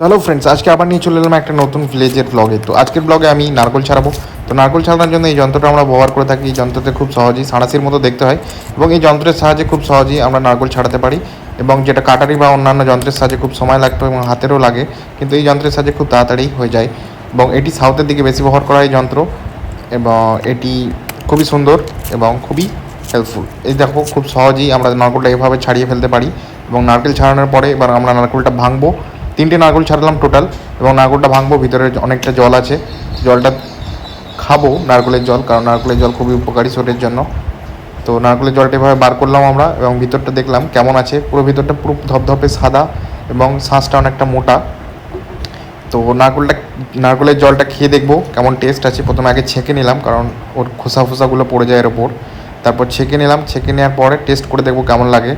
Hello friends, আজকে আবার নিয়ে চলে এলাম একটা নতুন ভিলেজের ব্লগে। তো আজকের ব্লগে আমি নারকোল ছাড়াবো। তো নারকোল ছাড়ানোর জন্য এই যন্ত্রটা আমরা ব্যবহার করে থাকি। এই যন্ত্রতে খুব সহজেই সাঁড়াশির মতো দেখতে হয় এবং এই যন্ত্রের সাহায্যে খুব সহজেই আমরা নারকোল ছাড়াতে পারি। এবং যেটা কাটারি বা অন্যান্য যন্ত্রের সাহায্যে খুব সময় লাগতো এবং হাতেরও লাগে, কিন্তু এই যন্ত্রের সাহায্যে খুব তাড়াতাড়ি হয়ে যায়। এবং এটি সাউথের দিকে বেশি ব্যবহার করা হয় এই যন্ত্র, এবং এটি খুবই সুন্দর এবং খুবই হেল্পফুল। এই দেখো, খুব সহজেই আমরা নারকেলটা এভাবে ছাড়িয়ে ফেলতে পারি। এবং নারকেল ছাড়ানোর পরে এবার আমরা নারকেলটা ভাঙবো। 3টে নারকেল ছাড়লাম টোটাল, এবং নারকেলটা ভাঙবো। ভিতরে অনেকটা জল আছে, জলটা খাবো নারকেলের জল, কারণ নারকেলের জল খুবই উপকারী শরীরের জন্য। তো নারকেলের জলটা এভাবে বার করলাম আমরা, এবং ভিতরটা দেখলাম কেমন আছে। পুরো ভিতরটা পুরো ধপধপে সাদা এবং শাঁসটা অনেকটা মোটা। তো নারকেলের জলটা খেয়ে দেখবো কেমন টেস্ট আছে। প্রথমে আগে ছেঁকে নিলাম, কারণ ওর খোসা ফোসাগুলো পড়ে যায় এর ওপর। তারপর ছেঁকে নিলাম, ছেঁকে নেওয়ার পরে টেস্ট করে দেখবো কেমন লাগে।